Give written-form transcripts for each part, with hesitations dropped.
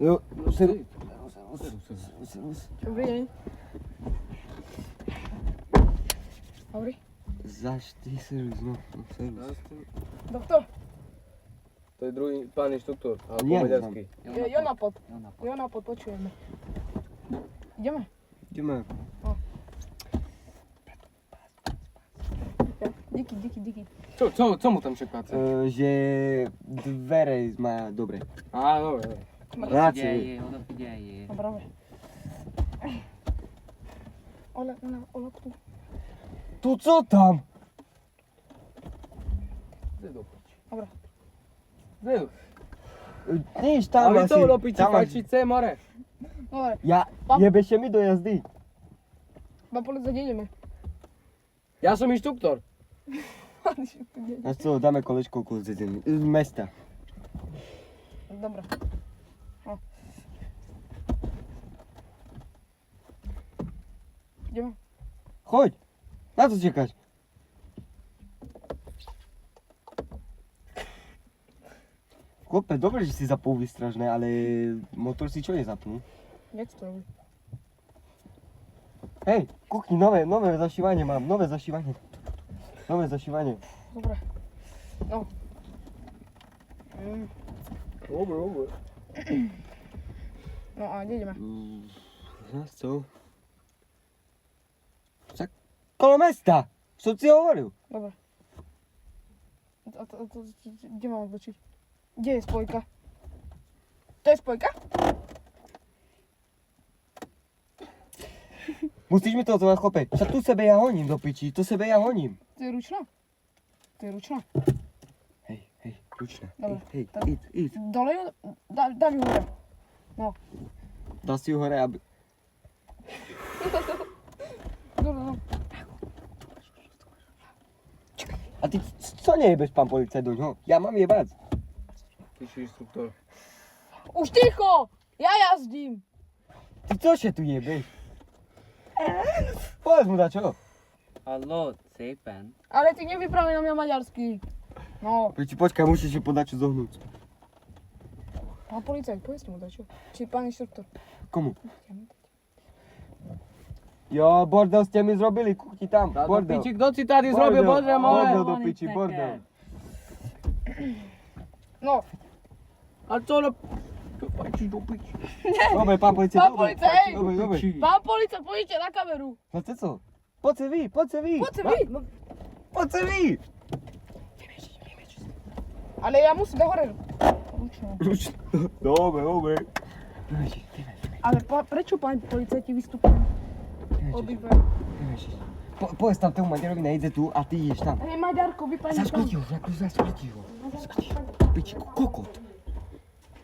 Jo, seru. Dobrý deň. Dobrý. Zašti, serus, no, serus. Doktor, To je druhý pán inštruktor, ale po Nie, maďarsky. Jonapod. Jonapod, počujeme. Ideme. Ideme. Díky. Co mu tam čekáte? Že dvere má dobre. Á, dobre. Rácie. Dobre. Ola, tu. Tu co tam? Kde do piči? Dobre. Kde? Nič tam Ale asi. to do piči Tam asi. fajčice, more. Dobre. Ja, jebešte mi do jazdy. Pán policajt, ideme. Ja som inštruktor. A co, dáme kolečko okolo z mesta. Dobre. Ideme. Choď. Na co čekáš? Chłope, dobre, že si zapol výstražné, ale motor si čo nezapnú? Jak to robí? Hej, kuchni, nové zašívanie mám, nové zašívanie. Dobre. No. Dobre. No a kde ideme? Zas co? Však kolo mesta, čo si hovoril? Dobre. A to, kde mám odbočiť? Kde je spojka? To je spojka? Musíš mi to odzvať, chope. Však tu sebe ja honím do piči, to sebe ja honím. To je ručná? To je ručná. Hej, ručná. Dobre, Hej, tak. íď. Dole ju, dám ju hore. No. Dá si ju hore, aby... Dobre. A ty co nejebeš, pán policajt, doňho? Ja mám jebať. Ty si inštruktor. Už ticho! Ja jazdím. Ty cože tu jebeš? Povedz mu da čo? Halló, szépen. Ale ty nevypraví na mňa maďarsky. No. Piči, počkaj, musíš ju podať čo zohnúť. Pán policajt, povedzte mu dačo. Či pán inštruktor. Komu? Jo, bordel ste mi zrobili, kuchni tam, Tá do bordel. piči, kto si tady zrobil, bože Bordel moje? do piči, bordel. No. A co do... Fajči do piči. Dobre, pán policajt, Pán dobre. policajt! Dobre. Pán policajt, poďte na kameru. No ty co? Poď se vy. Poďte vy. Poď se vy. Ale ja musím hore. Ručno. Dobre. Ale prečo pán policajti vystupujú? Obidve. Povedz tam tomu Maďarovi, nejde tu a ty ideš tam. Hej, Maďarko, vypadni tam. Zaškrti ho. Piči, kokot.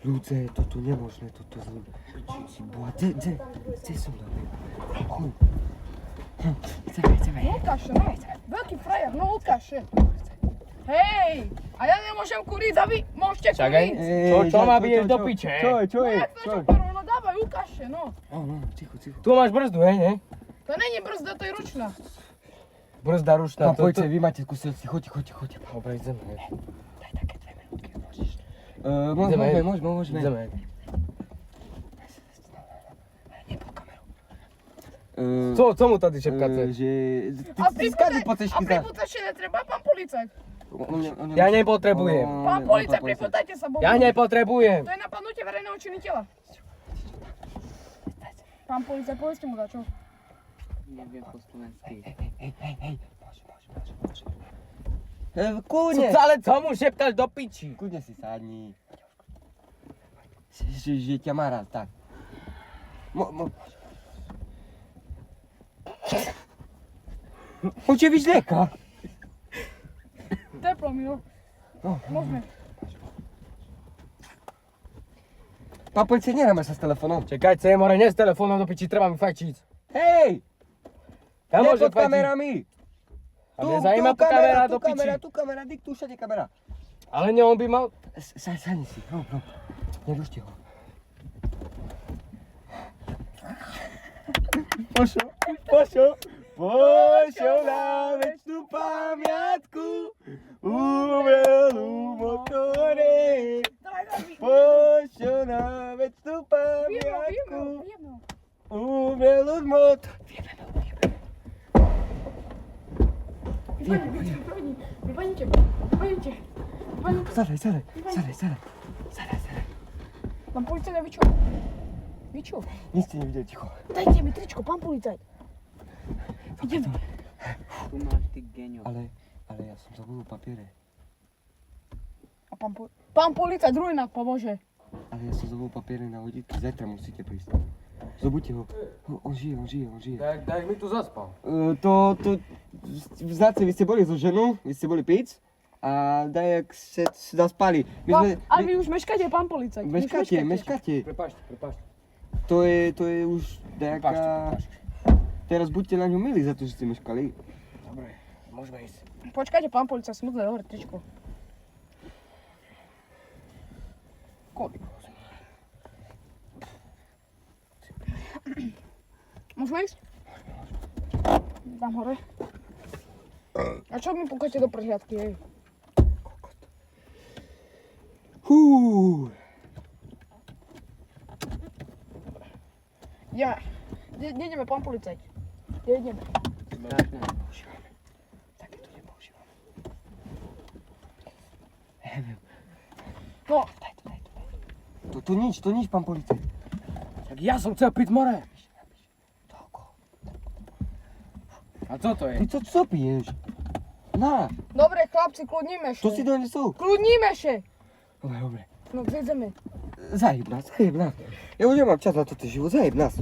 Ľudze, toto nemožné, toto z ním. Si boha, kde som dal? Chuj. Chceme. No ukáže, no. Veľký frajer, no ukáže. Hej, a ja nemôžem kuriť a vy môžete Čakaj. kuriť. Čo má biješ do piče? Čo je? No dávaj, ukáže, no. No, ticho. Tu máš brzdu, hej, ne? To není brzda, to je ručná. Brzda rušná. Pán policajt, vy máte skúsenosti, choďte. Dobre, ideme. Daj také 2 minútky, môžeš. Môžeme. Ideme. Nepod kameru. Co mu tady šepkáte? Že... A Ty skady po cešky za... priputačne netreba, pán policajt. Ja nepotrebujem. Pán policajt, priputajte sa, bo... Ja nepotrebujem. To je napadnutie verejného činiteľa. Pán policajt, povedzte mu dačo. Neviem po slovensky. Hej. Môže. Kľudne. Ale co mu šeptáš do piči? Kľudne si sadni. Že ťa má rád, tak. Uče víš lieka? Teplo mi, no. Môžeme. Pán policajt, nehráme sa s telefónom. Čekajte, more, nie s telefónom do piči, treba mi fajčiť. Hej! Ja Nie môžem pod fajčiť. kamerami. A mňa zaujíma kamera do piči. Tu kamera, diktuj všade kamera. Ale nie, on by mal... Sadni si, no. Nerušte ho. Pošo na večnú pamiatku, umrel u motore. Pošo na večnú stúpam Vyjebno. umrel od motor. Vypadnite. Sadaj. Pán policajt, vy čo? Vy čo? Nic ste nevideli, ticho. Dajte mi tričko, pán policajt. Ideme. Tu máš ty genio. Ale ja som zabudol papiere. A pán policajt, druhý nám pomôže. Ale ja som zabudol papiere na vodítky, zajtra musíte prísť. Zobuďte ho. On žije. Tak mi tu zaspal. Znáte, vy ste boli so ženou, vy ste boli piť a dajak ste zaspali. Ale vy už meškáte, pán policajt. Meškáte. Prepašte. To je už dajaká... Prepašte. Teraz buďte na ňu milí za to, že ste meškali. Dobre, môžeme ísť. Počkajte, pán policajt, smutné dobre tričko. Koľko? Môžeme ísť? Tam hore. A čo mi púkate do prehliadky, hej? Ideme. Kde ideme, pán policajt? Kde ideme? Strašné. Také to nepoužívam. Neviem. No, Daj to. To nič, pán policajt. Tak ja som chcel piť more. Toľko. A co to je? Ty co piješ? Na, dobre, chlapci, kľudníme še. to si donesol. Kľudníme še. Dobre. No, kde ideme? Zajeb nás. Ja už nemám čas na toto život, zajeb nás.